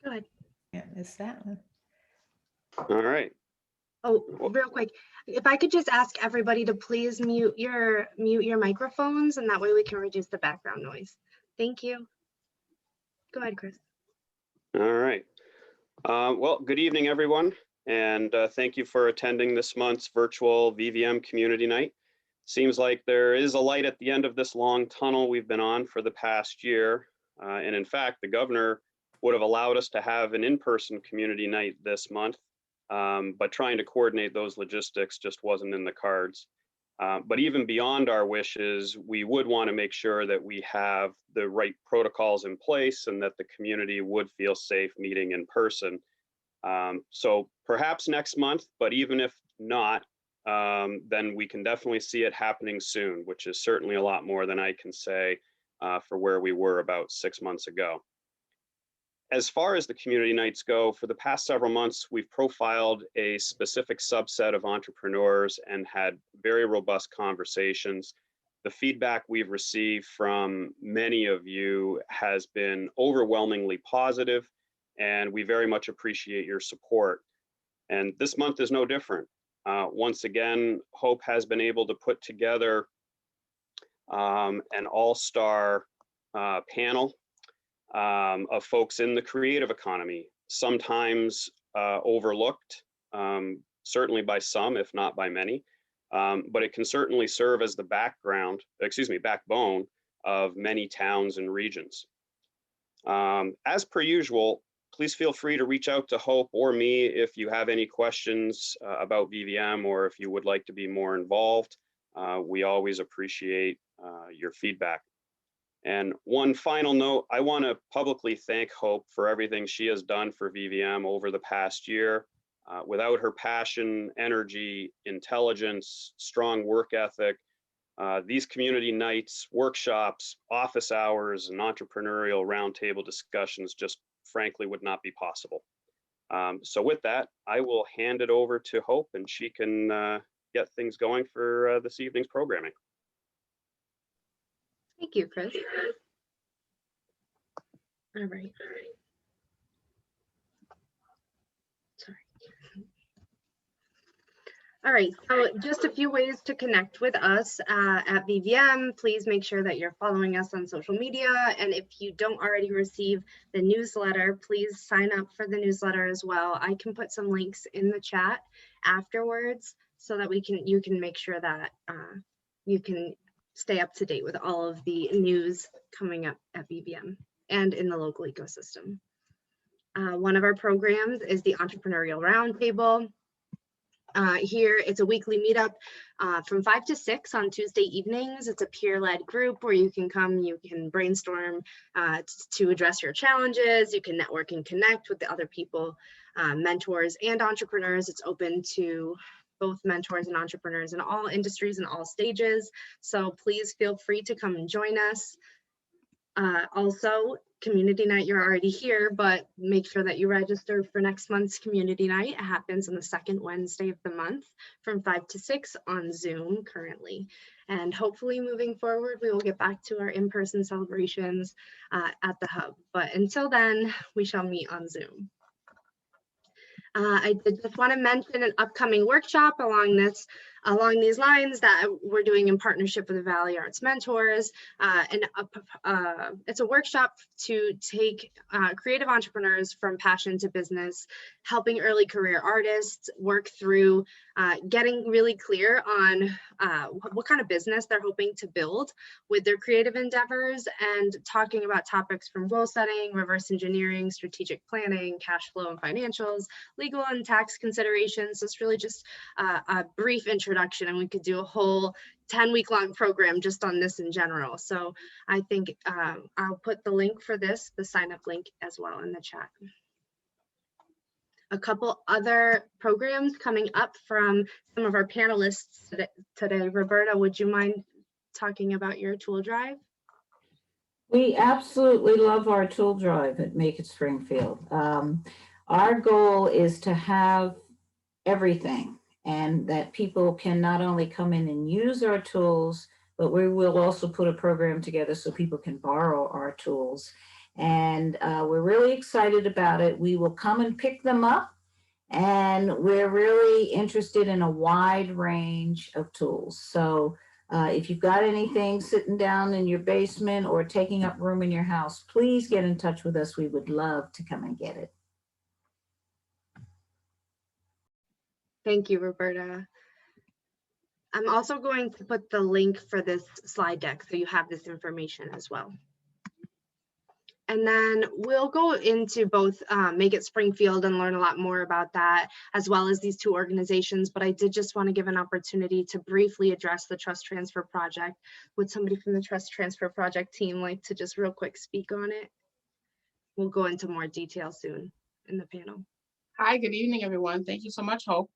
Good. Can't miss that one. All right. Oh, real quick, if I could just ask everybody to please mute your microphones, and that way we can reduce the background noise. Thank you. Go ahead, Chris. All right. Well, good evening, everyone, and thank you for attending this month's virtual VVM Community Night. Seems like there is a light at the end of this long tunnel we've been on for the past year. And in fact, the governor would have allowed us to have an in-person community night this month, but trying to coordinate those logistics just wasn't in the cards. But even beyond our wishes, we would want to make sure that we have the right protocols in place and that the community would feel safe meeting in person. So perhaps next month, but even if not, then we can definitely see it happening soon, which is certainly a lot more than I can say for where we were about 6 months ago. As far as the community nights go, for the past several months, we've profiled a specific subset of entrepreneurs and had very robust conversations. The feedback we've received from many of you has been overwhelmingly positive, and we very much appreciate your support. And this month is no different. Once again, Hope has been able to put together an all-star panel of folks in the creative economy, sometimes overlooked, certainly by some, if not by many, but it can certainly serve as the backbone of many towns and regions. As per usual, please feel free to reach out to Hope or me if you have any questions about VVM or if you would like to be more involved. We always appreciate your feedback. And one final note, I want to publicly thank Hope for everything she has done for VVM over the past year. Without her passion, energy, intelligence, strong work ethic, these community nights, workshops, office hours, and entrepreneurial roundtable discussions just frankly would not be possible. So with that, I will hand it over to Hope and she can get things going for this evening's programming. Thank you, Chris. All right. Sorry. All right, so just a few ways to connect with us at VVM. Please make sure that you're following us on social media. And if you don't already receive the newsletter, please sign up for the newsletter as well. I can put some links in the chat afterwards so that you can make sure that you can stay up to date with all of the news coming up at VVM and in the local ecosystem. One of our programs is the Entrepreneurial Roundtable. Here, it's a weekly meetup from 5 to 6 on Tuesday evenings. It's a peer-led group where you can come, you can brainstorm to address your challenges, you can network and connect with the other people, mentors and entrepreneurs. It's open to both mentors and entrepreneurs in all industries and all stages. So please feel free to come and join us. Also, community night, you're already here, but make sure that you register for next month's community night. It happens on the second Wednesday of the month from 5 to 6 on Zoom currently. And hopefully moving forward, we will get back to our in-person celebrations at the hub. But until then, we shall meet on Zoom. I did just want to mention an upcoming workshop along these lines that we're doing in partnership with the Valley Arts Mentors. It's a workshop to take creative entrepreneurs from passion to business, helping early career artists work through getting really clear on what kind of business they're hoping to build with their creative endeavors, and talking about topics from goal setting, reverse engineering, strategic planning, cash flow and financials, legal and tax considerations. So it's really just a brief introduction, and we could do a whole 10-week long program just on this in general. So I think I'll put the link for this, the sign up link as well in the chat. A couple other programs coming up from some of our panelists today. Roberta, would you mind talking about your tool drive? We absolutely love our tool drive at Make It Springfield. Our goal is to have everything, and that people can not only come in and use our tools, but we will also put a program together so people can borrow our tools. And we're really excited about it. We will come and pick them up. And we're really interested in a wide range of tools. So if you've got anything sitting down in your basement or taking up room in your house, please get in touch with us. We would love to come and get it. Thank you, Roberta. I'm also going to put the link for this slide deck so you have this information as well. And then we'll go into both Make It Springfield and learn a lot more about that, as well as these two organizations. But I did just want to give an opportunity to briefly address the Trust Transfer Project. Would somebody from the Trust Transfer Project team like to just real quick speak on it? We'll go into more detail soon in the panel. Hi, good evening, everyone. Thank you so much, Hope.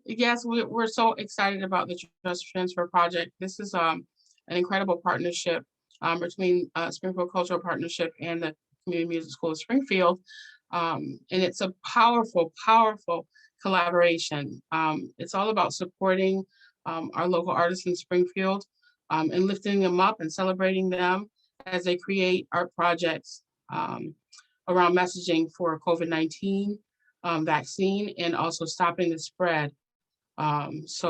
Yes, we're so excited about the Trust Transfer Project. This is an incredible partnership between Springfield Cultural Partnership and the Community Music School of Springfield. And it's a powerful, powerful collaboration. It's all about supporting our local artists in Springfield and lifting them up and celebrating them as they create art projects around messaging for COVID-19 vaccine and also stopping the spread. It's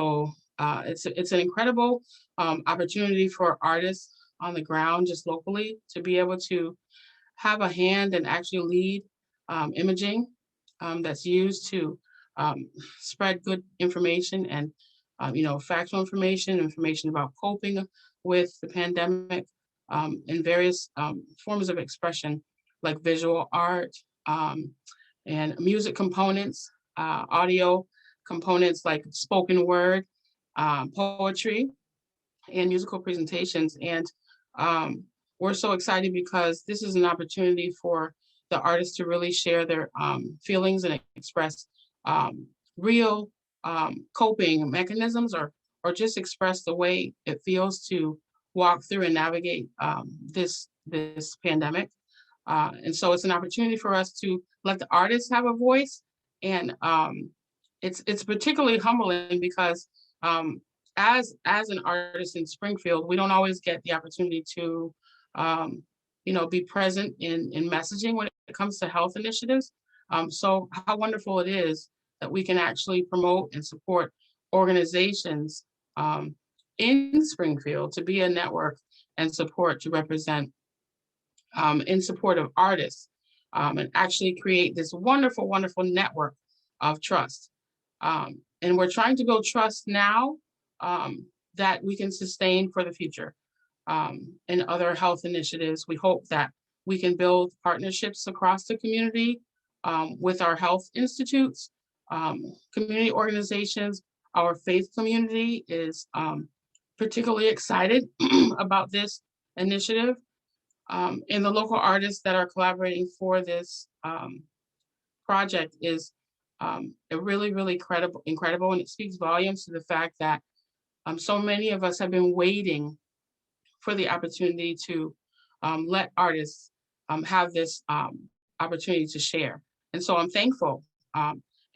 an incredible opportunity for artists on the ground, just locally, to be able to have a hand and actually lead imaging that's used to spread good information and factual information about coping with the pandemic in various forms of expression, like visual art and music components, audio components like spoken word, poetry, and musical presentations. And we're so excited because this is an opportunity for the artists to really share their feelings and express real coping mechanisms, or just express the way it feels to walk through and navigate this pandemic. And so it's an opportunity for us to let the artists have a voice. And it's particularly humbling because as an artist in Springfield, we don't always get the opportunity to be present in messaging when it comes to health initiatives. So how wonderful it is that we can actually promote and support organizations in Springfield to be a network and support to represent in support of artists and actually create this wonderful, wonderful network of trust. And we're trying to build trust now that we can sustain for the future. In other health initiatives, we hope that we can build partnerships across the community with our health institutes, community organizations. Our faith community is particularly excited about this initiative. And the local artists that are collaborating for this project is really, really incredible. And it speaks volumes to the fact that so many of us have been waiting for the opportunity to let artists have this opportunity to share. And so I'm thankful.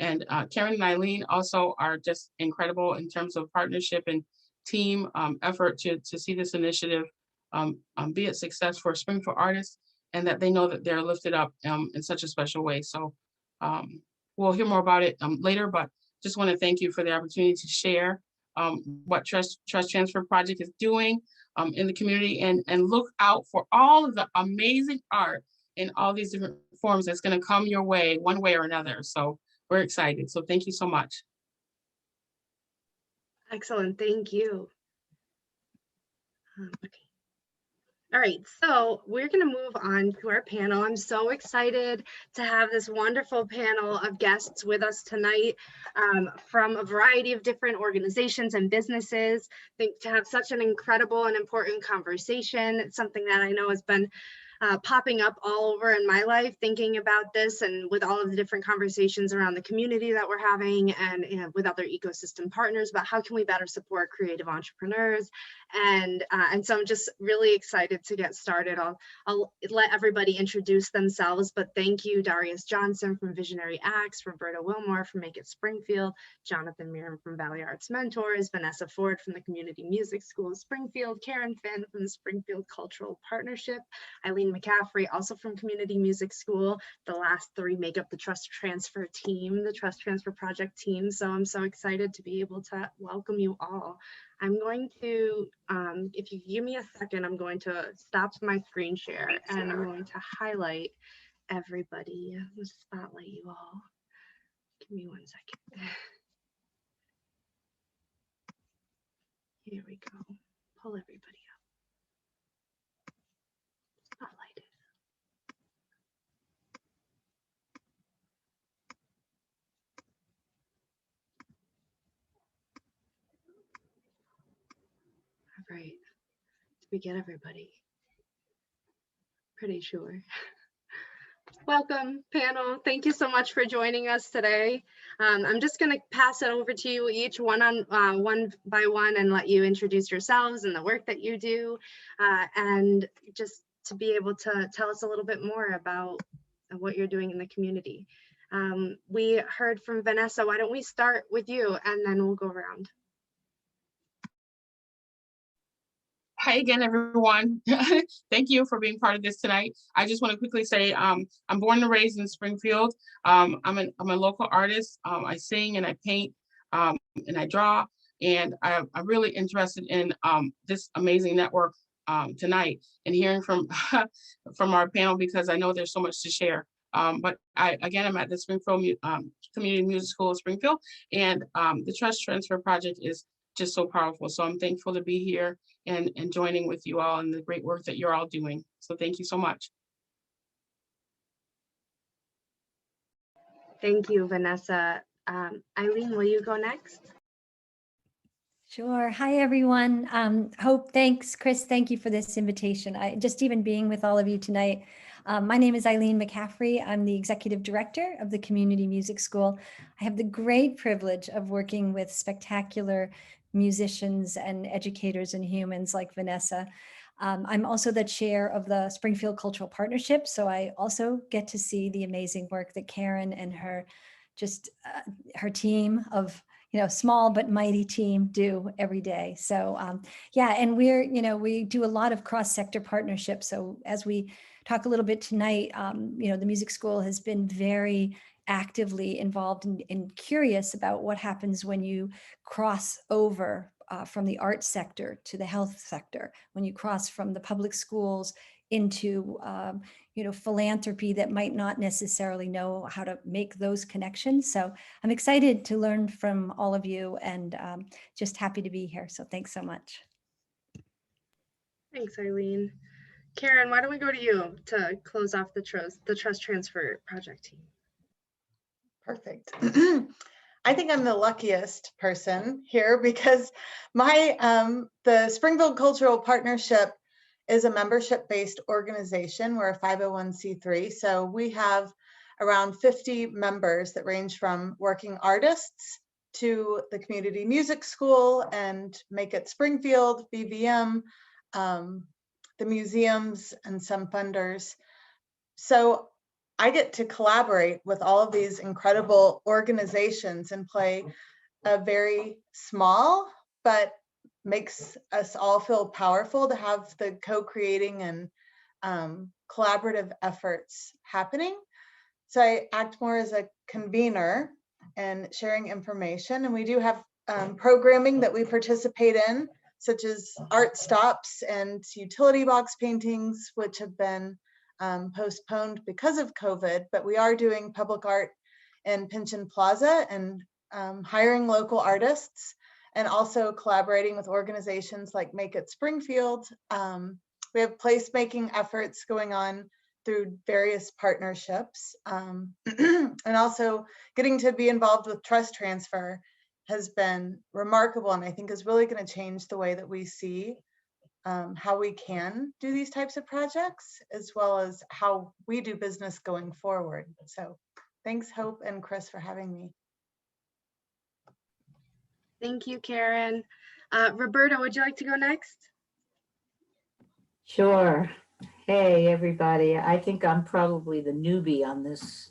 And Karen and Eileen also are just incredible in terms of partnership and team effort to see this initiative be a success for Springfield artists, and that they know that they're lifted up in such a special way. So we'll hear more about it later, but just want to thank you for the opportunity to share what Trust Transfer Project is doing in the community, and look out for all of the amazing art in all these different forms that's going to come your way one way or another. So we're excited. So thank you so much. Excellent, thank you. Okay. All right, so we're going to move on to our panel. I'm so excited to have this wonderful panel of guests with us tonight from a variety of different organizations and businesses. I think to have such an incredible and important conversation, it's something that I know has been popping up all over in my life, thinking about this, and with all of the different conversations around the community that we're having, and with other ecosystem partners about how can we better support creative entrepreneurs And so I'm just really excited to get started. I'll let everybody introduce themselves, but thank you, Darrius Johnson from Visionary Acts, Roberta Wilmore from Make It Springfield, Jonathin Mirin from Valley Arts Mentors, Vanessa Ford from the Community Music School of Springfield, Karen Finn from the Springfield Cultural Partnership, Eileen McCaffery, also from Community Music School. The last three make up the Trust Transfer team, the Trust Transfer Project team. So I'm so excited to be able to welcome you all. I'm going to, if you give me a second, I'm going to stop my screen share and I'm going to highlight everybody. Let's spotlight you all. Give me 1 second. Here we go. Pull everybody up. Spotlight it. All right. Did we get everybody? Pretty sure. Welcome, panel. Thank you so much for joining us today. I'm just going to pass it over to you each one by one and let you introduce yourselves and the work that you do, and just to be able to tell us a little bit more about what you're doing in the community. We heard from Vanessa. Why don't we start with you and then we'll go around. Hi again, everyone. Thank you for being part of this tonight. I just want to quickly say I'm born and raised in Springfield. I'm a local artist. I sing and I paint and I draw. And I'm really interested in this amazing network tonight and hearing from from our panel, because I know there's so much to share. But I'm at the Springfield Community Music School of Springfield, and the Trust Transfer Project is just so powerful. So I'm thankful to be here and joining with you all in the great work that you're all doing. So thank you so much. Thank you, Vanessa. Eileen, will you go next? Sure. Hi, everyone. Hope, thanks, Chris. Thank you for this invitation. Just even being with all of you tonight. My name is Eileen McCaffery. I'm the executive director of the Community Music School. I have the great privilege of working with spectacular musicians and educators and humans like Vanessa. I'm also the chair of the Springfield Cultural Partnership, so I also get to see the amazing work that Karen and her team of small but mighty team do every day. So yeah, and we do a lot of cross-sector partnerships. So as we talk a little bit tonight, the music school has been very actively involved and curious about what happens when you cross over from the arts sector to the health sector, when you cross from the public schools into philanthropy that might not necessarily know how to make those connections. So I'm excited to learn from all of you and just happy to be here. So thanks so much. Thanks, Eileen. Karen, why don't we go to you to close off the Trust Transfer Project team? Perfect. I think I'm the luckiest person here because the Springfield Cultural Partnership is a membership-based organization. We're a 501c3, so we have around 50 members that range from working artists to the Community Music School and Make It Springfield, VVM, the museums, and some funders. So I get to collaborate with all of these incredible organizations and play a very small, but makes us all feel powerful to have the co-creating and collaborative efforts happening. So I act more as a convener and sharing information. And we do have programming that we participate in, such as art stops and utility box paintings, which have been postponed because of COVID, but we are doing public art in Pynchon Plaza and hiring local artists and also collaborating with organizations like Make It Springfield. We have placemaking efforts going on through various partnerships, and also getting to be involved with Trust Transfer has been remarkable, and I think is really going to change the way that we see how we can do these types of projects, as well as how we do business going forward. So thanks, Hope and Chris, for having me. Thank you, Karen. Roberta, would you like to go next? Sure. Hey, everybody. I think I'm probably the newbie on this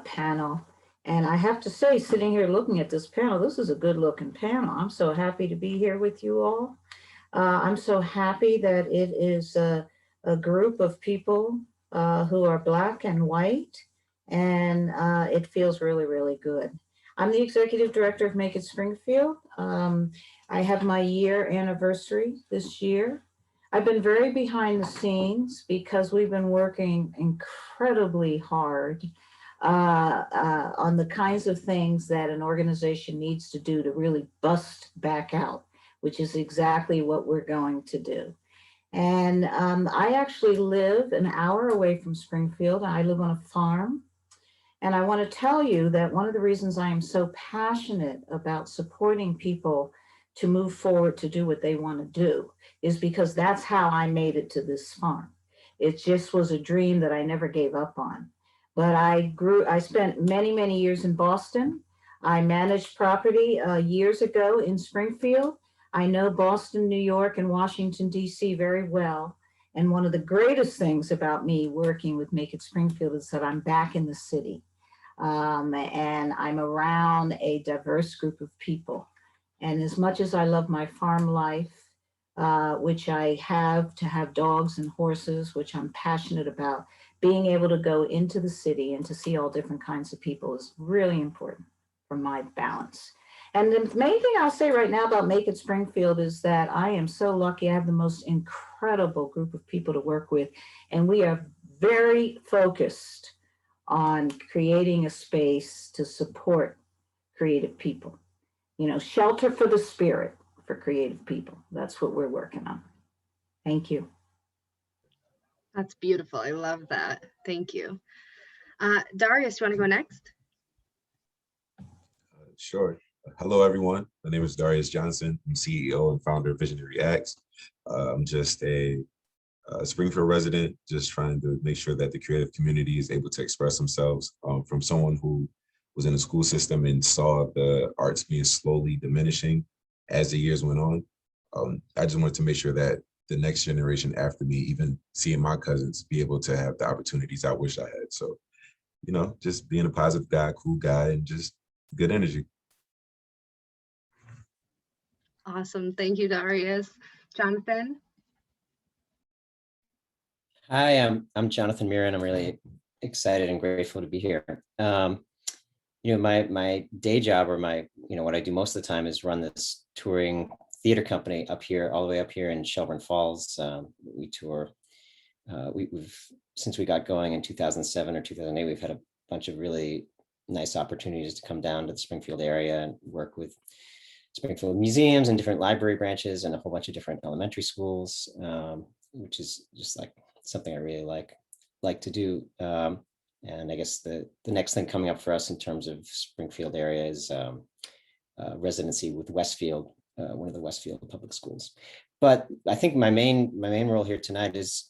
panel. And I have to say, sitting here looking at this panel, this is a good looking panel. I'm so happy to be here with you all. I'm so happy that it is a group of people who are Black and white, and it feels really, really good. I'm the executive director of Make It Springfield. I have my year anniversary this year. I've been very behind the scenes because we've been working incredibly hard on the kinds of things that an organization needs to do to really bust back out, which is exactly what we're going to do. And I actually live an hour away from Springfield. I live on a farm. And I want to tell you that one of the reasons I am so passionate about supporting people to move forward to do what they want to do is because that's how I made it to this farm. It just was a dream that I never gave up on. But I spent many, many years in Boston. I managed property years ago in Springfield. I know Boston, New York, and Washington, D.C. very well. And one of the greatest things about me working with Make It Springfield is that I'm back in the city. And I'm around a diverse group of people. And as much as I love my farm life, which I have to have dogs and horses, which I'm passionate about, being able to go into the city and to see all different kinds of people is really important for my balance. And the main thing I'll say right now about Make It Springfield is that I am so lucky. I have the most incredible group of people to work with, and we are very focused on creating a space to support creative people. You know, shelter for the spirit for creative people. That's what we're working on. Thank you. That's beautiful. I love that. Thank you. Darrius, you want to go next? Sure. Hello, everyone. My name is Darrius Jonathin. I'm CEO and founder of Visionary Acts. I'm just a Springfield resident, just trying to make sure that the creative community is able to express themselves. From someone who was in the school system and saw the arts being slowly diminishing as the years went on, I just wanted to make sure that the next generation after me, even seeing my cousins, be able to have the opportunities I wish I had. So, you know, just being a positive guy, cool guy, and just good energy. Awesome. Thank you, Darrius. Jonathin? Hi, I'm Jonathin Mirin. I'm really excited and grateful to be here. You know, my day job, or what I do most of the time, is run this touring theater company up here, all the way up here in Shelburne Falls. We tour. We've since we got going in 2007 or 2008, we've had a bunch of really nice opportunities to come down to the Springfield area and work with Springfield museums and different library branches and a whole bunch of different elementary schools, which is just like something I really like to do. And I guess the next thing coming up for us in terms of Springfield area is residency with Westfield, one of the Westfield public schools. But I think my main role here tonight is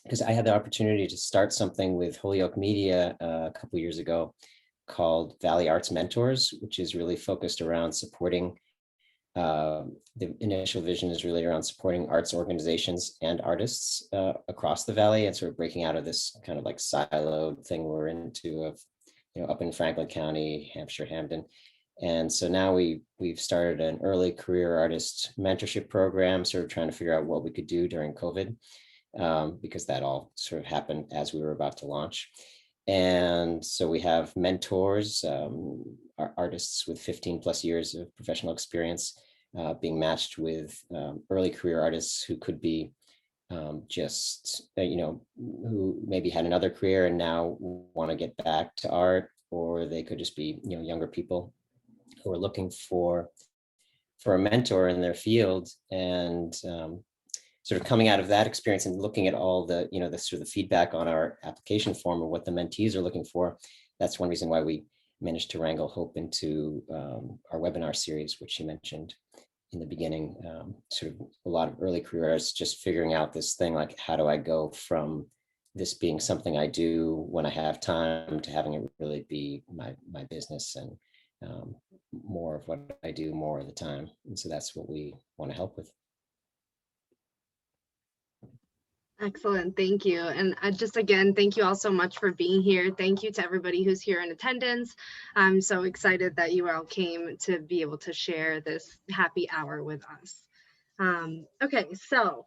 because I had the opportunity to start something with Holyoke Media a couple of years ago called Valley Arts Mentors, which is really focused around supporting. The initial vision is really around supporting arts organizations and artists across the Valley, and sort of breaking out of this kind of like siloed thing we're into of, up in Franklin County, Hampshire, Hamden. And so now we've started an early career artist mentorship program, sort of trying to figure out what we could do during COVID, because that all sort of happened as we were about to launch. And so we have mentors, artists with 15 plus years of professional experience, being matched with early career artists who could be who maybe had another career and now want to get back to art, or they could just be, younger people who are looking for a mentor in their field. And sort of coming out of that experience and looking at all the, the sort of feedback on our application form of what the mentees are looking for. That's one reason why we managed to wrangle Hope into our webinar series, which she mentioned in the beginning. Sort of a lot of early careers just figuring out this thing, like, how do I go from this being something I do when I have time to having it really be my business and more of what I do more of the time. And so that's what we want to help with. Excellent, thank you. And just again, thank you all so much for being here. Thank you to everybody who's here in attendance. I'm so excited that you all came to be able to share this happy hour with us. Okay, so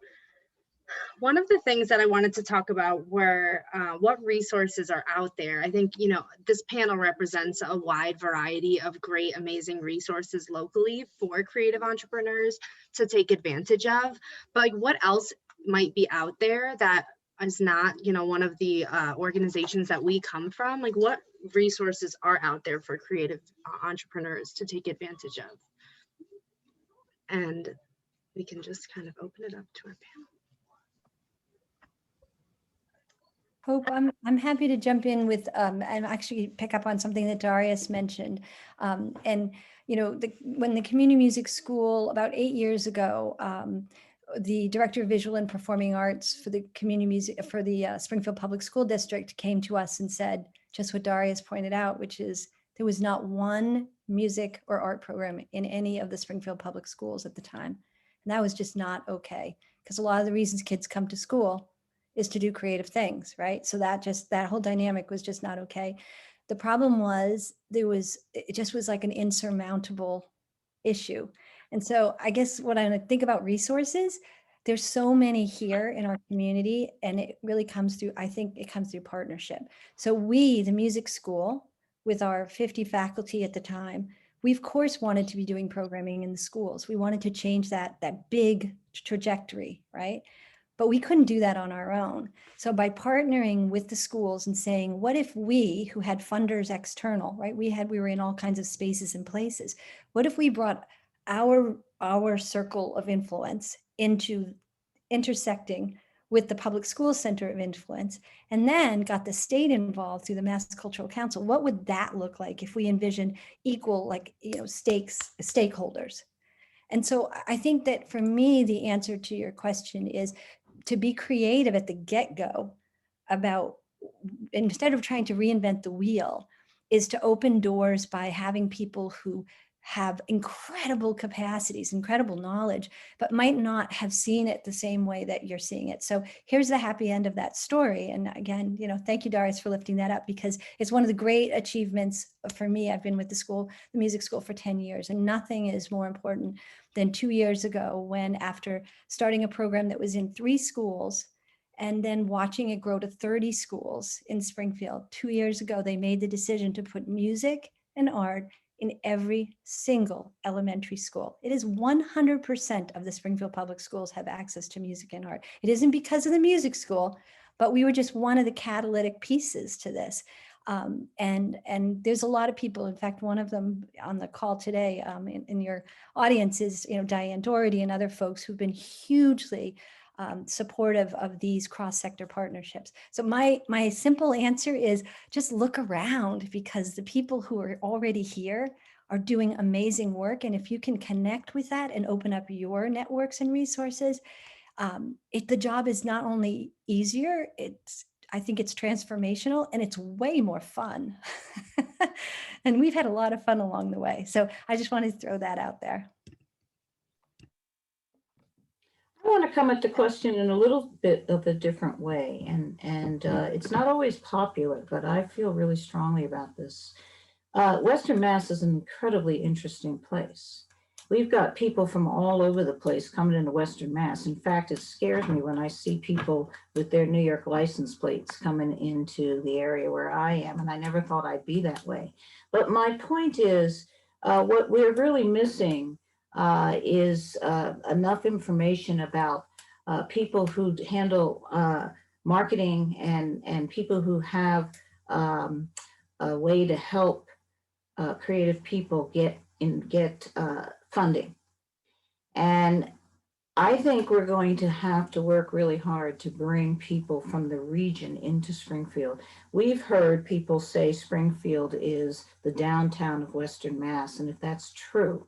one of the things that I wanted to talk about were what resources are out there. I think, you know, this panel represents a wide variety of great, amazing resources locally for creative entrepreneurs to take advantage of. But like, what else might be out there that is not, you know, one of the organizations that we come from? Like, what resources are out there for creative entrepreneurs to take advantage of? And we can just kind of open it up to our panel. Hope, I'm happy to jump in with and actually pick up on something that Darrius mentioned. And you know, when the community music school about 8 years ago, the director of visual and performing arts for the community music for the Springfield Public School District came to us and said just what Darrius pointed out, which is there was not one music or art program in any of the Springfield Public Schools at the time. And that was just not okay, because a lot of the reasons kids come to school is to do creative things, right? So that whole dynamic was just not okay. The problem was it just was like an insurmountable issue. And so I guess when I think about resources, there's so many here in our community, and it really comes through, I think it comes through partnership. So we, the music school, with our 50 faculty at the time, we of course wanted to be doing programming in the schools. We wanted to change that big trajectory, right? But we couldn't do that on our own. So by partnering with the schools and saying, what if we, who had funders external, right? We were in all kinds of spaces and places. What if we brought our circle of influence into intersecting with the public school center of influence, and then got the state involved through the Mass Cultural Council? What would that look like if we envision equal, like, you know, stakeholders? And so I think that for me, the answer to your question is to be creative at the get-go about, instead of trying to reinvent the wheel, is to open doors by having people who have incredible capacities, incredible knowledge, but might not have seen it the same way that you're seeing it. So here's the happy end of that story. And again, you know, thank you, Darrius, for lifting that up, because it's one of the great achievements for me. I've been with the music school for 10 years, and nothing is more important than 2 years ago when, after starting a program that was in 3 schools and then watching it grow to 30 schools in Springfield, 2 years ago, they made the decision to put music and art in every single elementary school. It is 100% of the Springfield Public Schools have access to music and art. It isn't because of the music school, but we were just one of the catalytic pieces to this. And there's a lot of people, in fact, one of them on the call today in your audience is, you know, Diane Doherty and other folks who've been hugely supportive of these cross-sector partnerships. So my simple answer is just look around, because the people who are already here are doing amazing work. And if you can connect with that and open up your networks and resources, the job is not only easier, I think it's transformational, and it's way more fun. And we've had a lot of fun along the way. So I just wanted to throw that out there. I want to come at the question in a little bit of a different way, and it's not always popular, but I feel really strongly about this. Western Mass is an incredibly interesting place. We've got people from all over the place coming into Western Mass. In fact, it scares me when I see people with their New York license plates coming into the area where I am, and I never thought I'd be that way. But my point is, what we're really missing is enough information about people who handle marketing and people who have a way to help creative people get funding. And I think we're going to have to work really hard to bring people from the region into Springfield. We've heard people say Springfield is the downtown of Western Mass, and if that's true,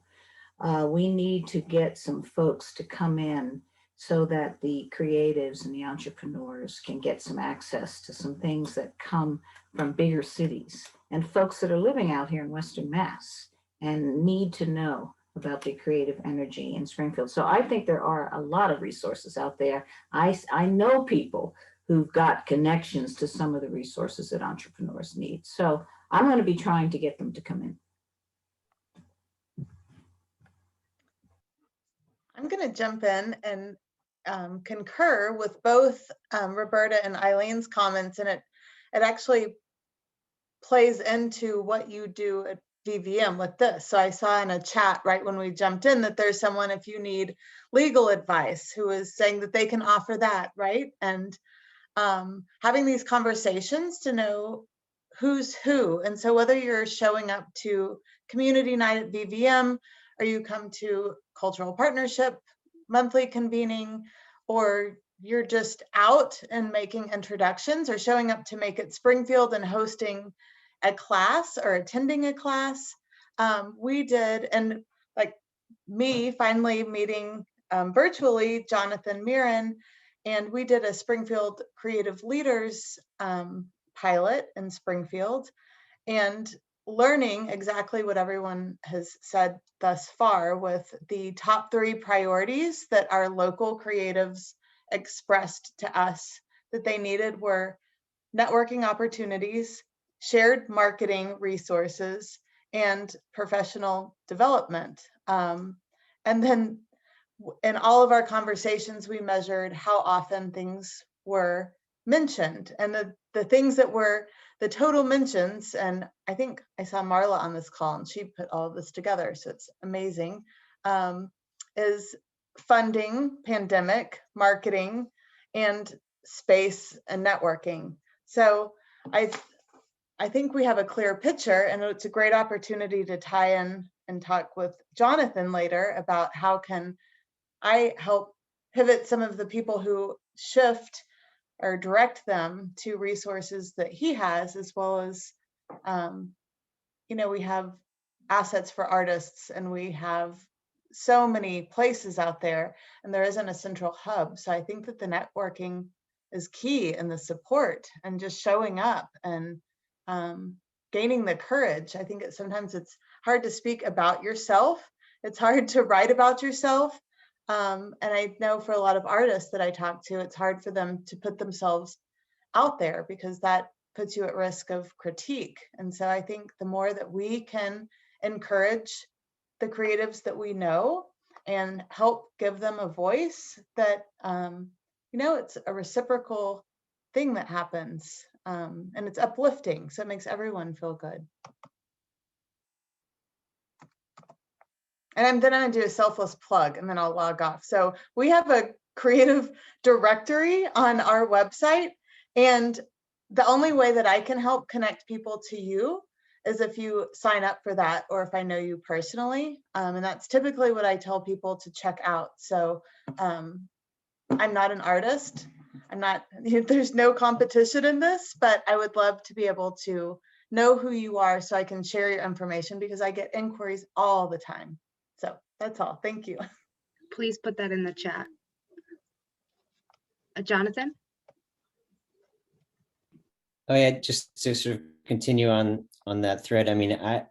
we need to get some folks to come in so that the creatives and the entrepreneurs can get some access to some things that come from bigger cities and folks that are living out here in Western Mass and need to know about the creative energy in Springfield. So I think there are a lot of resources out there. I know people who've got connections to some of the resources that entrepreneurs need. So I'm going to be trying to get them to come in. I'm going to jump in and concur with both Roberta and Eileen's comments, and it actually plays into what you do at VVM with this. So I saw in a chat right when we jumped in that there's someone, if you need legal advice, who is saying that they can offer that, right? And having these conversations to know who's who. And so whether you're showing up to community night at VVM, or you come to cultural partnership monthly convening, or you're just out and making introductions, or showing up to Make It Springfield and hosting a class or attending a class, we did, and like me finally meeting virtually Jonathin, Mirin, and we did a Springfield Creative Leaders pilot in Springfield, and learning exactly what everyone has said thus far, with the top 3 priorities that our local creatives expressed to us that they needed were networking opportunities, shared marketing resources, and professional development. And then in all of our conversations, we measured how often things were mentioned, and the things that were the total mentions, and I think I saw Marla on this call and she put all of this together, so it's amazing, is funding, pandemic, marketing, and space and networking. So I think we have a clear picture, and it's a great opportunity to tie in and talk with Jonathin later about how can I help pivot some of the people who shift or direct them to resources that he has, as well as, we have assets for artists, and we have so many places out there, and there isn't a central hub. So I think that the networking is key, and the support, and just showing up and gaining the courage. I think sometimes it's hard to speak about yourself. It's hard to write about yourself. And I know for a lot of artists that I talk to, it's hard for them to put themselves out there, because that puts you at risk of critique. And so I think the more that we can encourage the creatives that we know and help give them a voice, that, it's a reciprocal thing that happens, and it's uplifting. So it makes everyone feel good. And I'm going to do a selfless plug, and then I'll log off. So we have a creative directory on our website, and the only way that I can help connect people to you is if you sign up for that, or if I know you personally. And that's typically what I tell people to check out. So I'm not an artist. There's no competition in this, but I would love to be able to know who you are so I can share your information, because I get inquiries all the time. So that's all. Thank you. Please put that in the chat. Jonathin? Oh yeah, just to sort of continue on that thread. I mean, I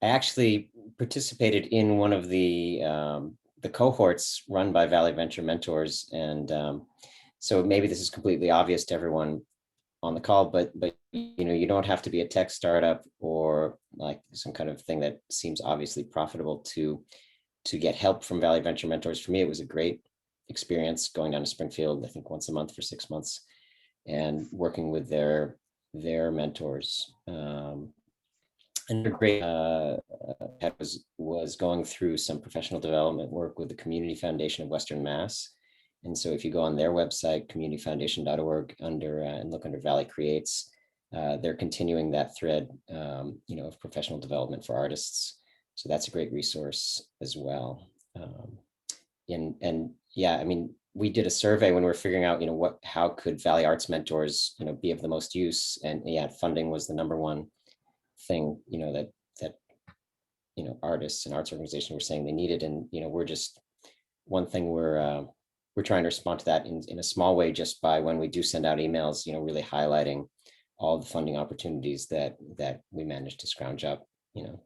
actually participated in one of the cohorts run by Valley Venture Mentors, and so maybe this is completely obvious to everyone on the call, but you don't have to be a tech startup or like some kind of thing that seems obviously profitable to get help from Valley Venture Mentors. For me, it was a great experience going down to Springfield, I think once a month for 6 months, and working with their mentors. And a great was going through some professional development work with the Community Foundation of Western Mass. And so if you go on their website, communityfoundation.org, and look under Valley Creates, they're continuing that thread, of professional development for artists. So that's a great resource as well. And yeah, I mean, we did a survey when we were figuring out, how could Valley Arts Mentors, be of the most use, and yeah, funding was the number one thing, that artists and arts organizations were saying they needed. And we're just one thing we're trying to respond to that in a small way, just by when we do send out emails, really highlighting all the funding opportunities that we managed to scrounge up you know.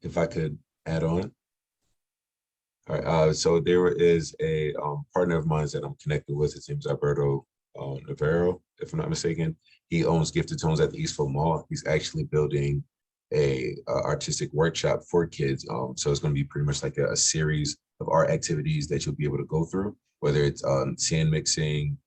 If I could add on. All right, so there is a partner of mine that I'm connected with. His name's Roberta Navarro, if I'm not mistaken. He owns Gifted Tones at the Eastville Mall. He's actually building a artistic workshop for kids. So it's going to be pretty much like a series of art activities that you'll be able to go through, whether it's sand mixing,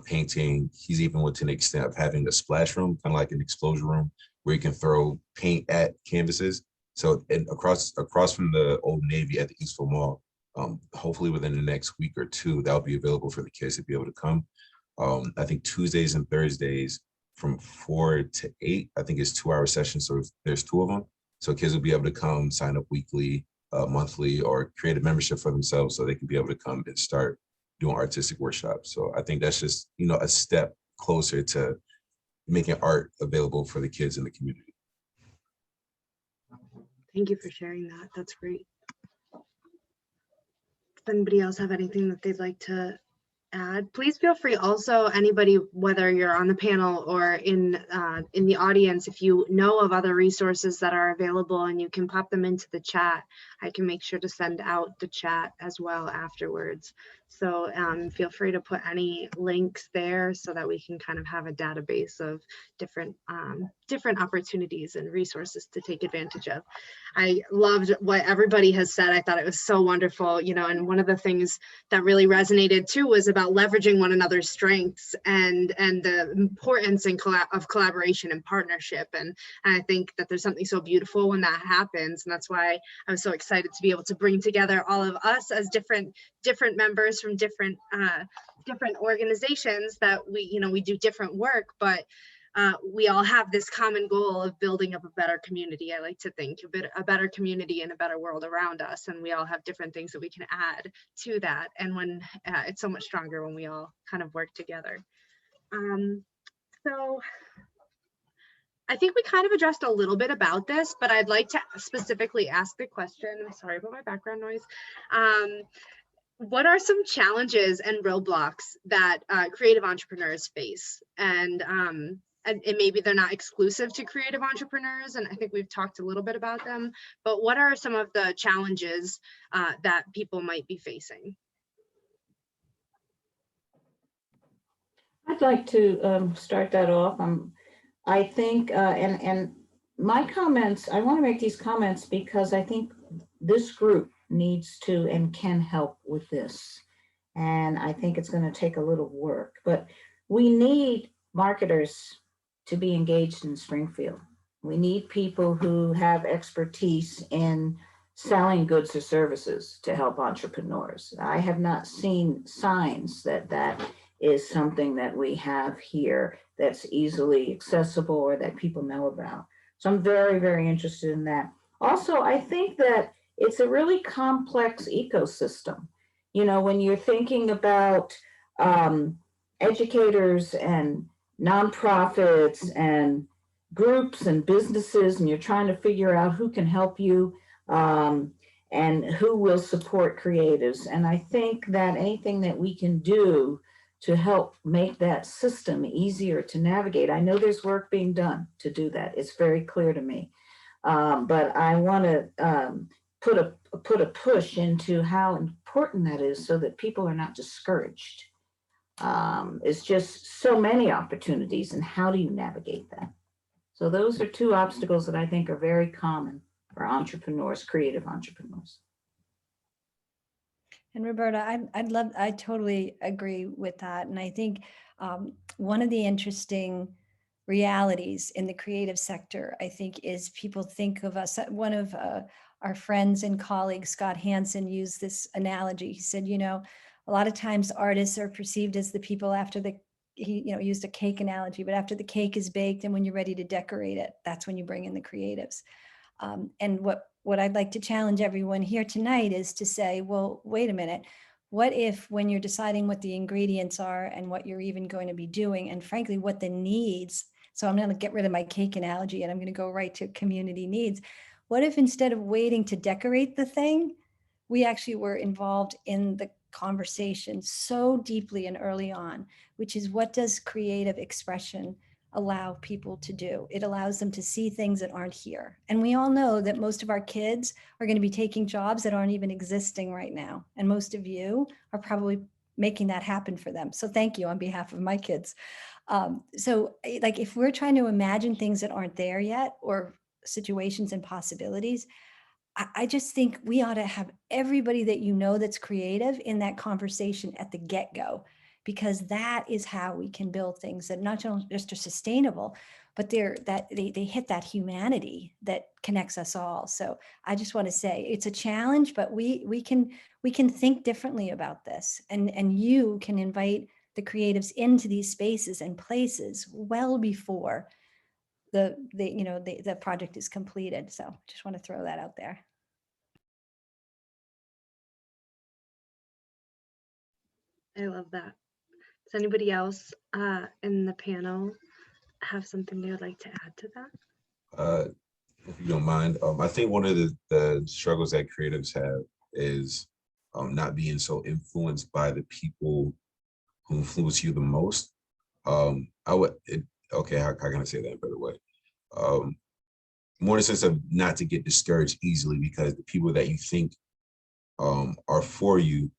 painting. He's even went to the extent of having a splash room, kind of like an explosion room, where you can throw paint at canvases. So and across from the Old Navy at the Eastville Mall, hopefully within the next week or two, that'll be available for the kids to be able to come. I think Tuesdays and Thursdays from 4 to 8, I think it's 2-hour sessions. So there's 2 of them. So kids will be able to come, sign up weekly, monthly, or create a membership for themselves so they can be able to come and start doing artistic workshops. So I think that's just, you know, a step closer to making art available for the kids in the community. Thank you for sharing that. That's great. Does anybody else have anything that they'd like to add? Please feel free also, anybody, whether you're on the panel or in the audience, if you know of other resources that are available and you can pop them into the chat, I can make sure to send out the chat as well afterwards. So feel free to put any links there so that we can kind of have a database of different opportunities and resources to take advantage of. I loved what everybody has said. I thought it was so wonderful, you know, and one of the things that really resonated too was about leveraging one another's strengths and the importance of collaboration and partnership. And I think that there's something so beautiful when that happens. And that's why I was so excited to be able to bring together all of us as different members from different organizations that we do different work, but we all have this common goal of building up a better community. I like to think a better community and a better world around us. And we all have different things that we can add to that. And when it's so much stronger when we all kind of work together. So I think we kind of addressed a little bit about this, but I'd like to specifically ask the question. I'm sorry about my background noise. What are some challenges and roadblocks that creative entrepreneurs face? And maybe they're not exclusive to creative entrepreneurs, and I think we've talked a little bit about them, but what are some of the challenges that people might be facing? I'd like to start that off. I think, and my comments, I want to make these comments because I think this group needs to and can help with this. And I think it's going to take a little work, but we need marketers to be engaged in Springfield. We need people who have expertise in selling goods or services to help entrepreneurs. I have not seen signs that that is something that we have here that's easily accessible or that people know about. So I'm very, very interested in that. Also, I think that it's a really complex ecosystem. You know, when you're thinking about educators and nonprofits and groups and businesses, and you're trying to figure out who can help you and who will support creatives. And I think that anything that we can do to help make that system easier to navigate. I know there's work being done to do that. It's very clear to me. But I want to put a push into how important that is so that people are not discouraged. It's just so many opportunities, and how do you navigate that? So those are two obstacles that I think are very common for entrepreneurs, creative entrepreneurs. And Roberta, I totally agree with that. And I think one of the interesting realities in the creative sector, I think, is people think of us. One of our friends and colleagues, Scott Hansen, used this analogy. He said, you know, a lot of times artists are perceived as the people after he used a cake analogy, but after the cake is baked and when you're ready to decorate it, that's when you bring in the creatives. And what I'd like to challenge everyone here tonight is to say, well, wait a minute. What if when you're deciding what the ingredients are and what you're even going to be doing, and frankly, what the needs, so I'm going to get rid of my cake analogy and I'm going to go right to community needs. What if instead of waiting to decorate the thing, we actually were involved in conversation so deeply and early on, which is, what does creative expression allow people to do? It allows them to see things that aren't here. And we all know that most of our kids are going to be taking jobs that aren't even existing right now. And most of you are probably making that happen for them. So thank you on behalf of my kids. So like, if we're trying to imagine things that aren't there yet, or situations and possibilities, I just think we ought to have everybody that you know that's creative in that conversation at the get-go, because that is how we can build things that not just are sustainable, but they hit that humanity that connects us all. So I just want to say it's a challenge, but we can think differently about this, and you can invite the creatives into these spaces and places well before the project is completed. So just want to throw that out there. I love that. Does anybody else in the panel have something they would like to add to that? If you don't mind, I think one of the struggles that creatives have is not being so influenced by the people who influence you the most. How can I say that in a better way? More in the sense of not to get discouraged easily, because the people that you think are for you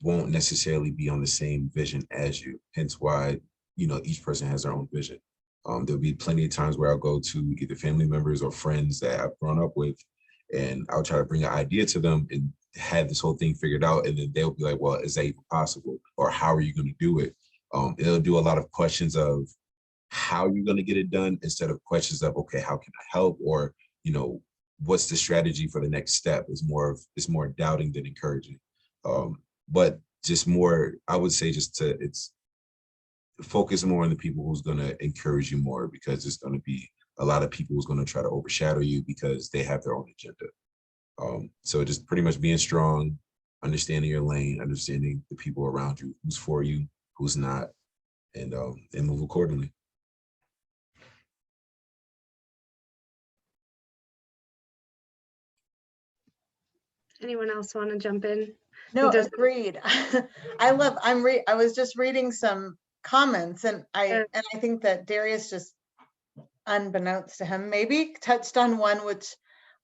won't necessarily be on the same vision as you. Hence why, each person has their own vision. There'll be plenty of times where I'll go to either family members or friends that I've grown up with, and I'll try to bring an idea to them and have this whole thing figured out. And then they'll be like, well, is that even possible? Or how are you going to do it? It'll do a lot of questions of how you're going to get it done, instead of questions of, okay, how can I help? Or, what's the strategy for the next step? It's more doubting than encouraging. But just more, I would say, it's focus more on the people who's going to encourage you more, because there's going to be a lot of people who's going to try to overshadow you because they have their own agenda. So just pretty much being strong, understanding your lane, understanding the people around you, who's for you, who's not, and move accordingly. Anyone else want to jump in? No, There's- agreed. I was just reading some comments, and I think that Darrius, just unbeknownst to him, maybe touched on one, which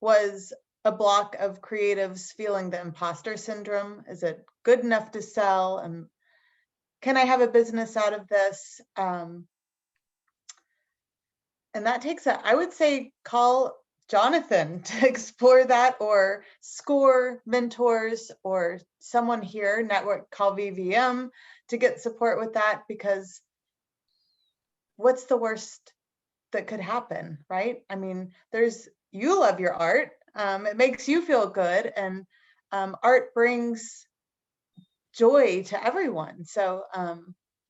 was a block of creatives feeling the imposter syndrome. Is it good enough to sell? And can I have a business out of this? And that takes I would say, call Jonathin to explore that, or SCORE mentors, or someone here, network, call VVM to get support with that, because what's the worst that could happen, right? I mean, you love your art. It makes you feel good, and art brings joy to everyone. So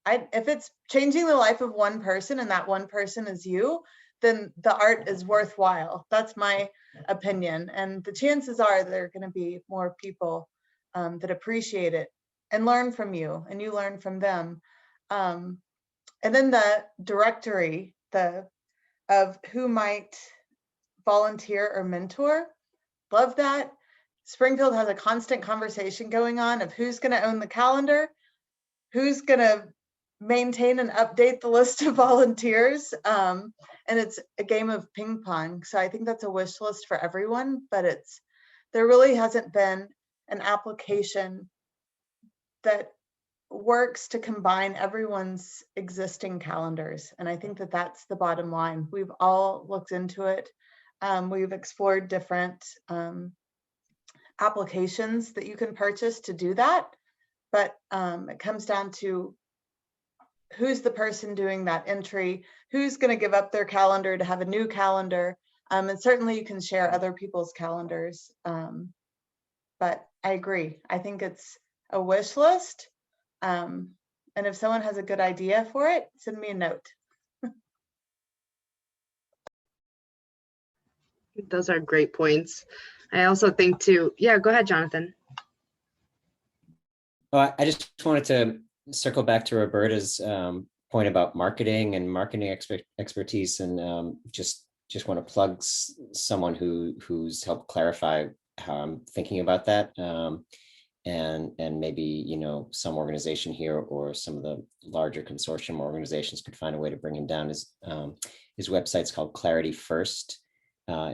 if it's changing the life of one person, and that one person is you, then the art is worthwhile. That's my opinion. And the chances are there are going to be more people that appreciate it and learn from you, and you learn from them. And then the directory of who might volunteer or mentor, love that. Springfield has a constant conversation going on of who's going to own the calendar, who's going to maintain and update the list of volunteers. And it's a game of ping pong. So I think that's a wish list for everyone, but there really hasn't been an application that works to combine everyone's existing calendars. And I think that that's the bottom line. We've all looked into it. We've explored different applications that you can purchase to do that. But it comes down to who's the person doing that entry, who's going to give up their calendar to have a new calendar. And certainly you can share other people's calendars. But I agree. I think it's a wish list. And if someone has a good idea for it, send me a note. Those are great points. I also think too, yeah, go ahead, Jonathan. Well, I just wanted to circle back to Roberta's point about marketing and marketing expertise, and just want to plug someone who's helped clarify how I'm thinking about that. and maybe, you know, some organization here or some of the larger consortium organizations could find a way to bring him down. His website's called Clarity First.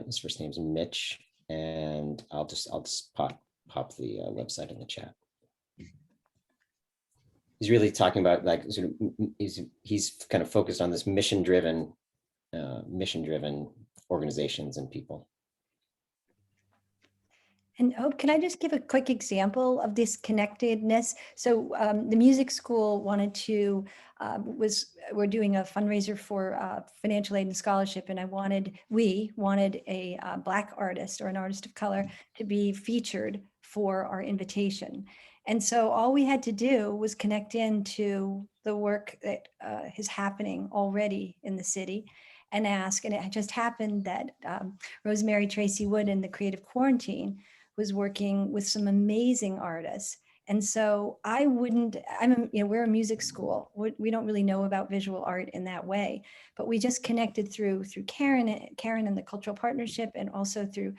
His first name's Mitch, and I'll just pop the website in the chat. He's really talking about, like, sort of, he's kind of focused on this mission-driven organizations and people. And can I just give a quick example of this connectedness? So the music school wanted to, we're doing a fundraiser for financial aid and scholarship, and we wanted a Black artist or an artist of color to be featured for our invitation. And so all we had to do was connect into the work that is happening already in the city and ask, and it just happened that Rosemary Tracy Wood in the Creative Quarantine was working with some amazing artists. And so we're a music school. We don't really know about visual art in that way, but we just connected through Karen and the Cultural Partnership, and also through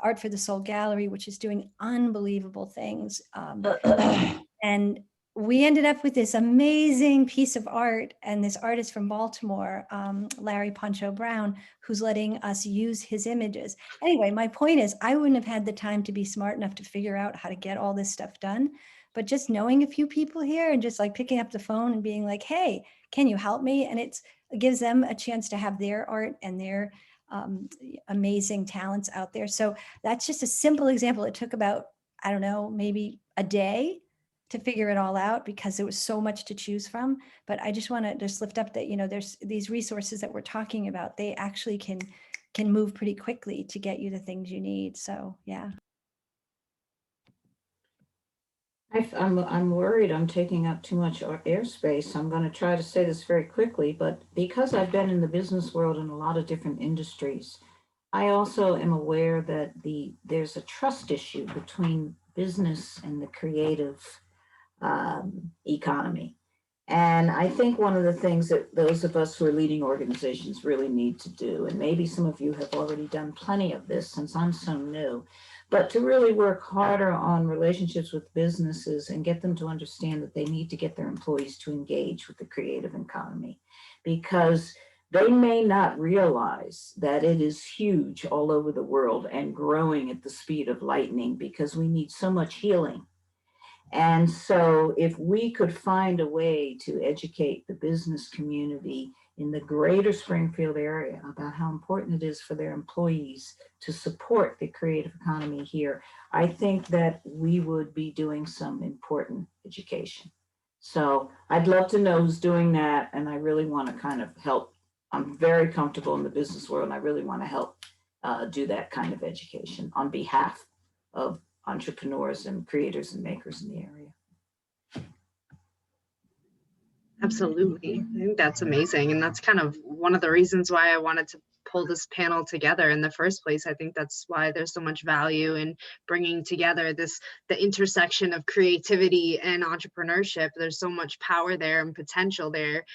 Art for the Soul Gallery, which is doing unbelievable things. And we ended up with this amazing piece of art, and this artist from Baltimore, Larry Poncho Brown, who's letting us use his images. Anyway, my point is, I wouldn't have had the time to be smart enough to figure out how to get all this stuff done, but just knowing a few people here and just like picking up the phone and being like, hey, can you help me? And it gives them a chance to have their art and their amazing talents out there. So that's just a simple example. It took about, I don't know, maybe a day to figure it all out because there was so much to choose from. But I just want to just lift up that, you know, there's these resources that we're talking about. They actually can move pretty quickly to get you the things you need. So yeah. I'm worried I'm taking up too much airspace. I'm going to try to say this very quickly, but because I've been in the business world in a lot of different industries, I also am aware that there's a trust issue between business and the creative economy. And I think one of the things that those of us who are leading organizations really need to do, and maybe some of you have already done plenty of this since I'm so new, but to really work harder on relationships with businesses and get them to understand that they need to get their employees to engage with the creative economy, because they may not realize that it is huge all over the world and growing at the speed of lightning, because we need so much healing. And so if we could find a way to educate the business community in the greater Springfield area about how important it is for their employees to support the creative economy here, I think that we would be doing some important education. So I'd love to know who's doing that, and I really want to kind of help. I'm very comfortable in the business world, and I really want to help do that kind of education on behalf of entrepreneurs and creators and makers in the area. Absolutely. I think that's amazing. And that's kind of one of the reasons why I wanted to pull this panel together in the first place. I think that's why there's so much value in bringing together the intersection of creativity and entrepreneurship. There's so much power there and potential there,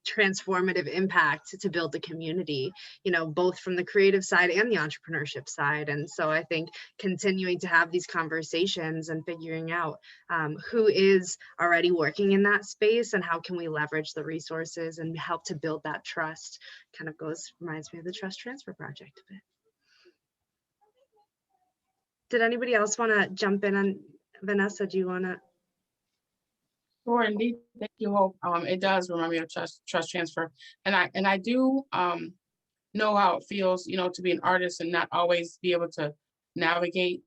transformative impact to build the community, you know, both from the creative side and the entrepreneurship side. And so I think continuing to have these conversations and figuring out who is already working in that space and how can we leverage the resources and help to build that trust kind of reminds me of the Trust Transfer Project a bit. Did anybody else want to jump in on, Vanessa, do you want to? Sure, indeed. Thank you, Hope. It does remind me of trust transfer. And I do know how it feels, you know, to be an artist and not always be able to navigate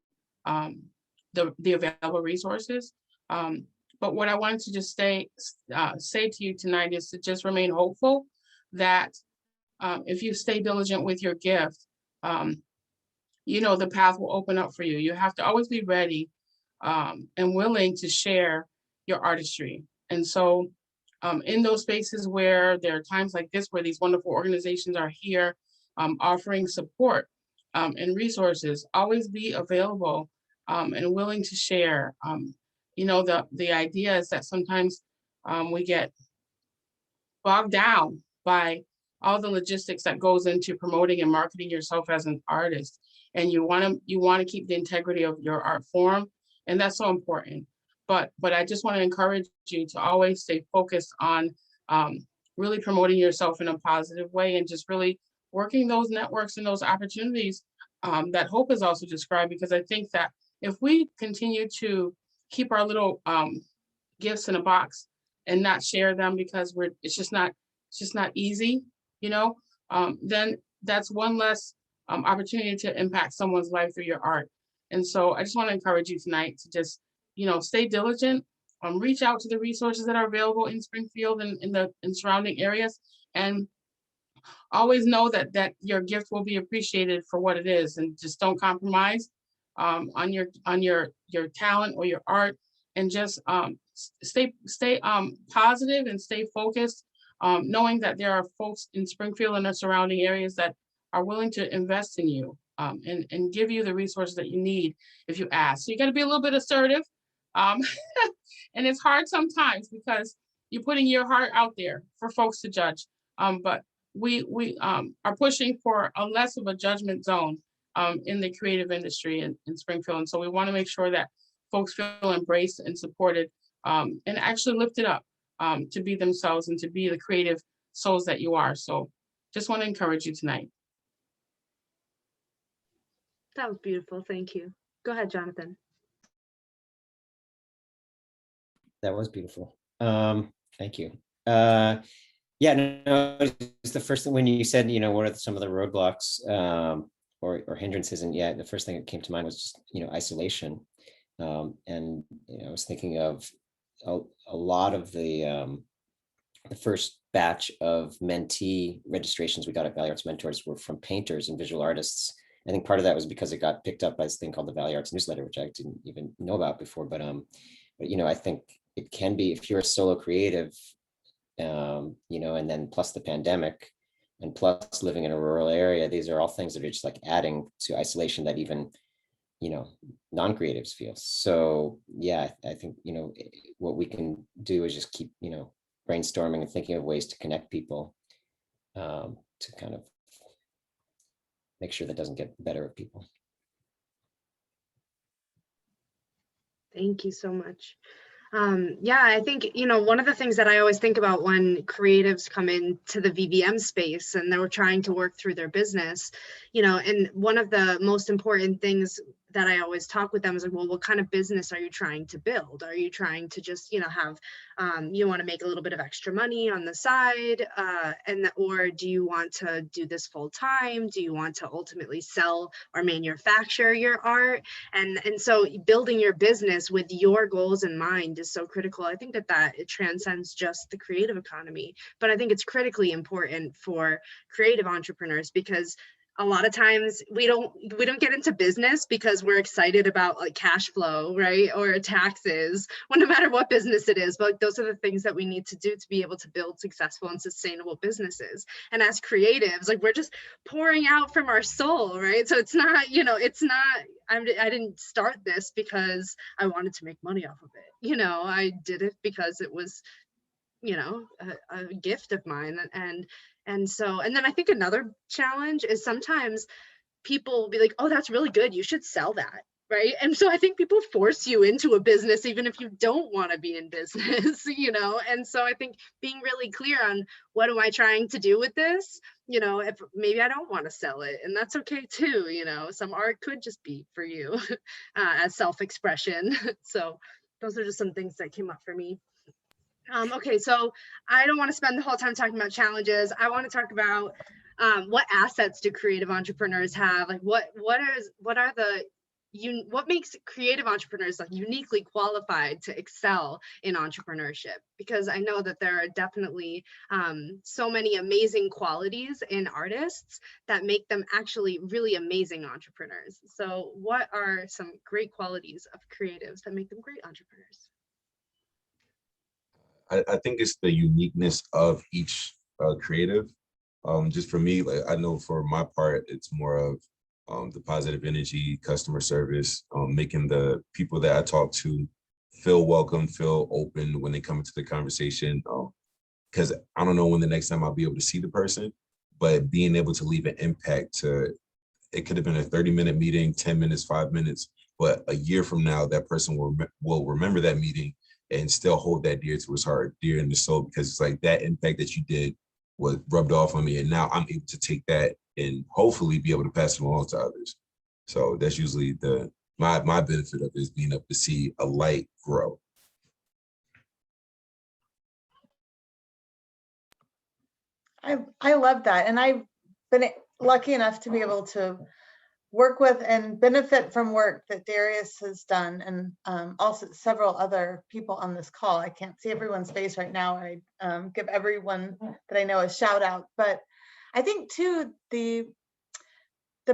the available resources. But what I wanted to just say to you tonight is to just remain hopeful that if you stay diligent with your gift, you know, the path will open up for you. You have to always be ready and willing to share your artistry. And so in those spaces where there are times like this, where these wonderful organizations are here offering support and resources, always be available and willing to share. You know, the idea is that sometimes we get bogged down by all the logistics that goes into promoting and marketing yourself as an artist. And you want to keep the integrity of your art form And that's so important. But I just want to encourage you to always stay focused on really promoting yourself in a positive way and just really working those networks and those opportunities that Hope has also described, because I think that if we continue to keep our little gifts in a box and not share them because it's just not easy, you know, then that's one less opportunity to impact someone's life through your art. And so I just want to encourage you tonight to just, you know, stay diligent, reach out to the resources that are available in Springfield and in surrounding areas, and always know that your gift will be appreciated for what it is, and just don't compromise on your talent or your art, and just stay positive and stay focused, knowing that there are folks in Springfield and the surrounding areas that are willing to invest in you and give you the resources that you need if you ask. So you got to be a little bit assertive. And it's hard sometimes because you're putting your heart out there for folks to judge. But we are pushing for a less of a judgment zone in the creative industry in Springfield. And so we want to make sure that folks feel embraced and supported and actually lifted up to be themselves and to be the creative souls that you are. So just want to encourage you tonight. That was beautiful. Thank you. Go ahead, Jonathan. That was beautiful. Thank you. Yeah, no, it's the first thing when you said, you know, what are some of the roadblocks or hindrances? And yeah, the first thing that came to mind was just, you know, isolation. And you know, I was thinking of a lot of the first batch of mentee registrations we got at Valley Arts Mentors were from painters and visual artists. I think part of that was because it got picked up by this thing called the Valley Arts newsletter, which I didn't even know about before. But you know, I think it can be, if you're a solo creative, you know, and then plus the pandemic and plus living in a rural area, these are all things that are just like adding to isolation that even, you know, non-creatives feel. So yeah, I think, you know, what we can do is just keep, you know, brainstorming and thinking of ways to connect people to kind of make sure that doesn't get better of people. Thank you so much. Yeah, I think, you know, one of the things that I always think about when creatives come into the VVM space and they're trying to work through their business, you know, and one of the most important things that I always talk with them is like, well, what kind of business are you trying to build? Are you trying to just, you know, have, you want to make a little bit of extra money on the side, or do you want to do this full time? Do you want to ultimately sell or manufacture your art? And so building your business with your goals in mind is so critical. I think that it transcends just the creative economy, but I think it's critically important for creative entrepreneurs, because a lot of times we don't get into business because we're excited about like cash flow, right? Or taxes, well, no matter what business it is, but those are the things that we need to do to be able to build successful and sustainable businesses. And as creatives, like we're just pouring out from our soul, right? So it's not, you know, it's not, I didn't start this because I wanted to make money off of it. You know, I did it because it was, you know, a gift of mine. And then I think another challenge is sometimes people will be like, oh, that's really good, you should sell that, right? And so I think people force you into a business even if you don't want to be in business, you know? And so I think being really clear on what am I trying to do with this? You know, if maybe I don't want to sell it, and that's okay too, you know, some art could just be for you as self-expression. So those are just some things that came up for me. Okay, so I don't want to spend the whole time talking about challenges. I want to talk about what assets do creative entrepreneurs have? Like what makes creative entrepreneurs like uniquely qualified to excel in entrepreneurship? Because I know that there are definitely so many amazing qualities in artists that make them actually really amazing entrepreneurs. So what are some great qualities of creatives that make them great entrepreneurs? I think it's the uniqueness of each creative. Just for me, like I know for my part, it's more of the positive energy, customer service, making the people that I talk to feel welcome, feel open when they come into the conversation. Because I don't know when the next time I'll be able to see the person, but being able to leave an impact it could have been a 30-minute meeting, 10 minutes, 5 minutes, but a year from now, that person will remember that meeting and still hold that dear to his heart, dear in the soul, because it's like that impact that you did was rubbed off on me. And now I'm able to take that and hopefully be able to pass it along to others. So that's usually my benefit of it, is being able to see a light grow. I love that. And I've been lucky enough to be able to work with and benefit from work that Darrius has done, and also several other people on this call. I can't see everyone's face right now. I give everyone that I know a shout out, but I think too, the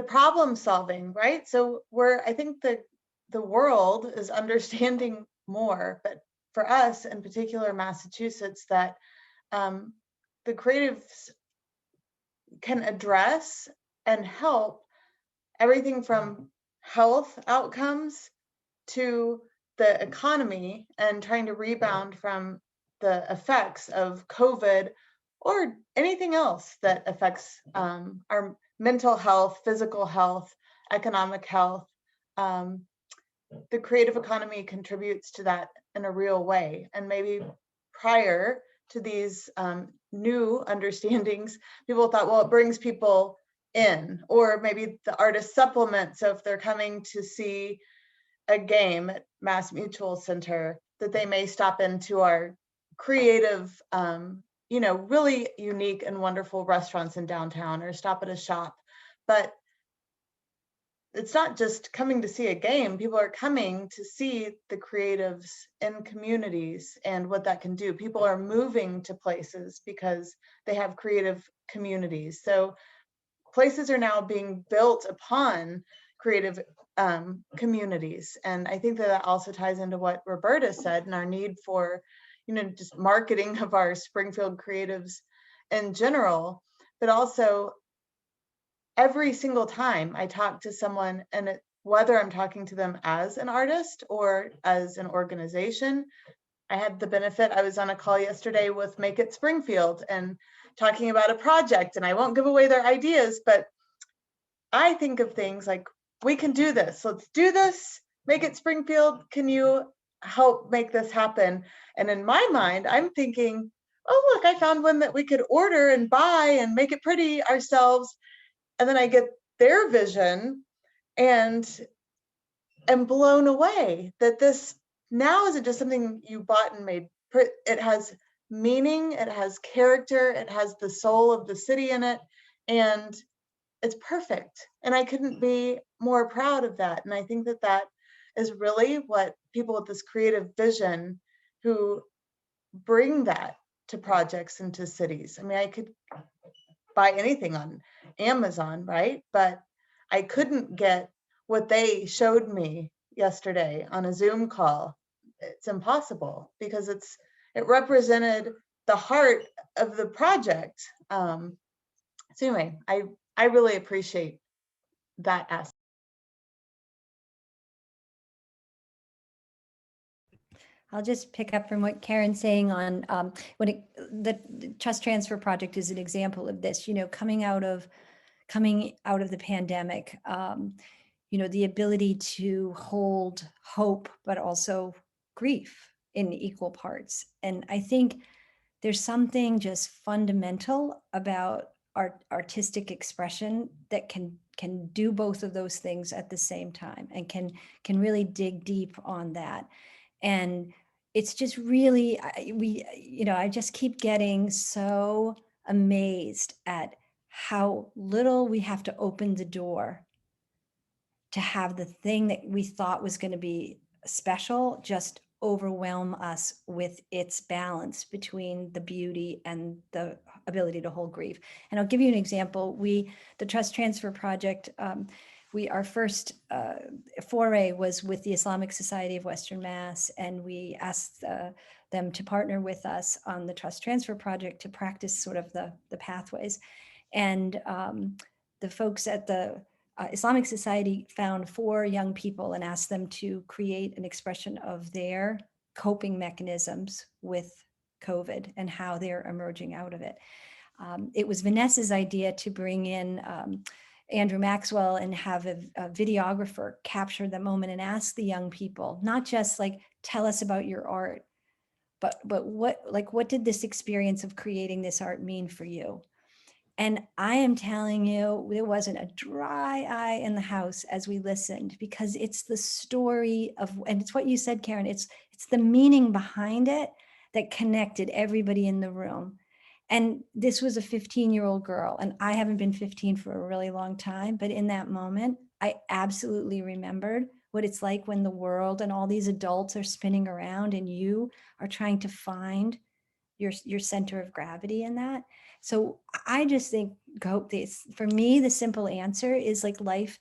problem solving, right? So I think the world is understanding more, but for us in particular, Massachusetts, that the creatives can address and help everything from health outcomes to the economy and trying to rebound from the effects of COVID or anything else that affects our mental health, physical health, economic health. The creative economy contributes to that in a real way. And maybe prior to these new understandings, people thought, well, it brings people in, or maybe the artist supplement. So if they're coming to see a game at Mass Mutual Center, that they may stop into our creative, really unique and wonderful restaurants in downtown, or stop at a shop. But it's not just coming to see a game. People are coming to see the creatives in communities and what that can do. People are moving to places because they have creative communities. So places are now being built upon creative communities. And I think that also ties into what Roberta said, and our need for, just marketing of our Springfield creatives in general, but also every single time I talk to someone, and whether I'm talking to them as an artist or as an organization, I had the benefit, I was on a call yesterday with Make It Springfield and talking about a project, and I won't give away their ideas, but I think of things like, we can do this. Let's do this. Make It Springfield. Can you help make this happen? And in my mind, I'm thinking, oh, look, I found one that we could order and buy and make it pretty ourselves. And then I get their vision and am blown away that this now isn't just something you bought and made. It has meaning, it has character, it has the soul of the city in it, and it's perfect. And I couldn't be more proud of that. And I think that that is really what people with this creative vision who bring that to projects and to cities. I mean, I could buy anything on Amazon, right? But I couldn't get what they showed me yesterday on a Zoom call. It's impossible because it represented the heart of the project. So anyway, I really appreciate that aspect. I'll just pick up from what Karen's saying on the trust transfer project is an example of this, coming out of the pandemic, the ability to hold hope, but also grief in equal parts. And I think there's something just fundamental about artistic expression that can do both of those things at the same time, and can really dig deep on that. And it's just really, I just keep getting so amazed at how little we have to open the door to have the thing that we thought was going to be special just overwhelm us with its balance between the beauty and the ability to hold grief. And I'll give you an example. The Trust Transfer Project, our first foray was with the Islamic Society of Western Mass, and we asked them to partner with us on the Trust Transfer Project to practice sort of the pathways. And the folks at the Islamic Society found 4 young people and asked them to create an expression of their coping mechanisms with COVID and how they're emerging out of it. It was Vanessa's idea to bring in Andrew Maxwell and have a videographer capture the moment and ask the young people, not just like, tell us about your art, but what did this experience of creating this art mean for you? And I am telling you, there wasn't a dry eye in the house as we listened, because it's the story of, and it's what you said, Karen, it's the meaning behind it that connected everybody in the room. And this was a 15-year-old girl, and I haven't been 15 for a really long time, but in that moment, I absolutely remembered what it's like when the world and all these adults are spinning around and you are trying to find your center of gravity in that. So I just think, for me, the simple answer is like life,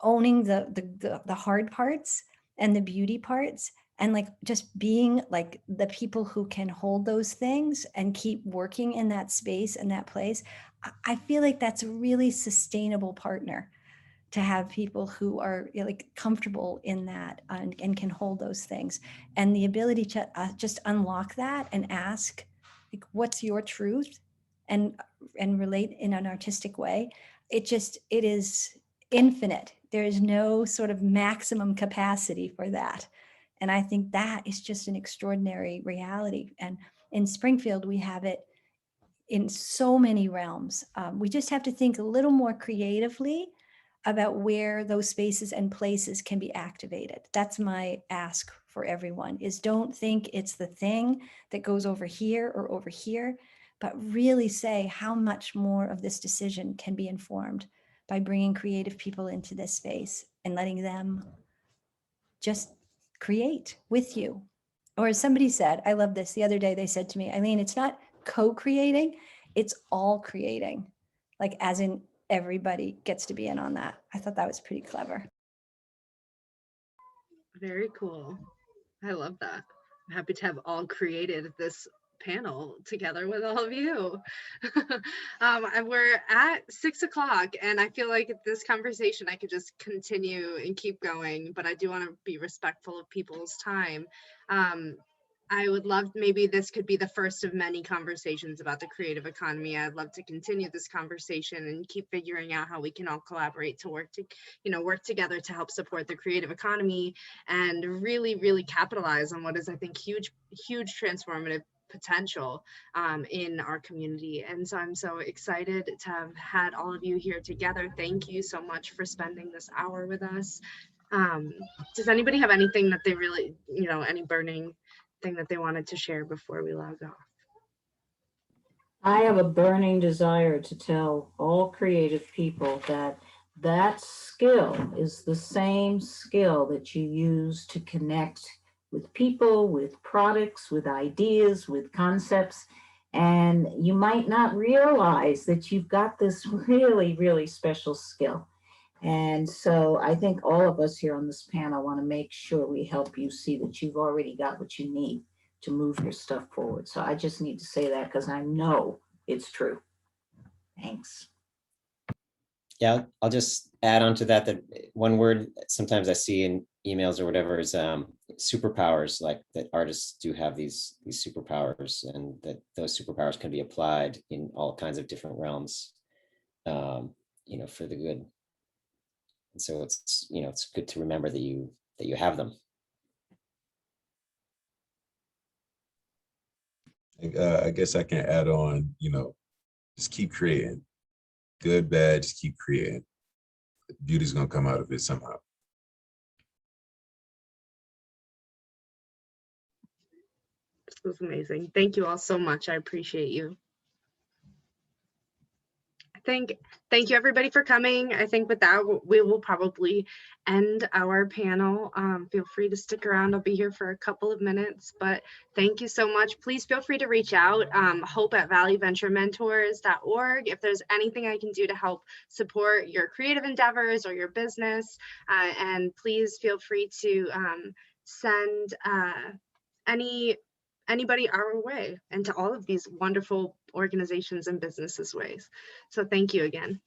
owning the hard parts and the beauty parts, and like just being like the people who can hold those things and keep working in that space and that place. I feel like that's a really sustainable partner, to have people who are like comfortable in that and can hold those things, and the ability to just unlock that and ask, like, what's your truth, and relate in an artistic way. It is infinite. There is no sort of maximum capacity for that. And I think that is just an extraordinary reality. And in Springfield, we have it in so many realms. We just have to think a little more creatively about where those spaces and places can be activated. That's my ask for everyone, is don't think it's the thing that goes over here or over here, but really say how much more of this decision can be informed by bringing creative people into this space and letting them just create with you. Or as somebody said, I love this, the other day they said to me, Eileen, it's not co-creating, it's all creating. Like, as in everybody gets to be in on that. I thought that was pretty clever. Very cool. I love that. I'm happy to have all created this panel together with all of you. And we're at 6 o'clock, and I feel like this conversation I could just continue and keep going, but I do want to be respectful of people's time. I would love, maybe this could be the first of many conversations about the creative economy. I'd love to continue this conversation and keep figuring out how we can all collaborate to work together to help support the creative economy and really capitalize on what is, I think, huge transformative potential in our community. And so I'm so excited to have had all of you here together. Thank you so much for spending this hour with us. Does anybody have anything that they really, any burning thing that they wanted to share before we log off? I have a burning desire to tell all creative people that skill is the same skill that you use to connect with people, with products, with ideas, with concepts. And you might not realize that you've got this really special skill. And so I think all of us here on this panel want to make sure we help you see that you've already got what you need to move your stuff forward. So I just need to say that because I know it's true. Thanks. Yeah, I'll just add on to that one word sometimes I see in emails or whatever is superpowers, like that artists do have these superpowers, and that those superpowers can be applied in all kinds of different realms, for the good. And so it's good to remember that you have them. I guess I can add on, just keep creating. Good, bad, just keep creating. Beauty's gonna come out of it somehow. This was amazing. Thank you all so much. I appreciate you. Thank you everybody for coming. I think with that, we will probably end our panel. Feel free to stick around. I'll be here for a couple of minutes, but thank you so much. Please feel free to reach out, hope@valleyventurementors.org. If there's anything I can do to help support your creative endeavors or your business, and please feel free to send anybody our way and to all of these wonderful organizations and businesses ways. So thank you again.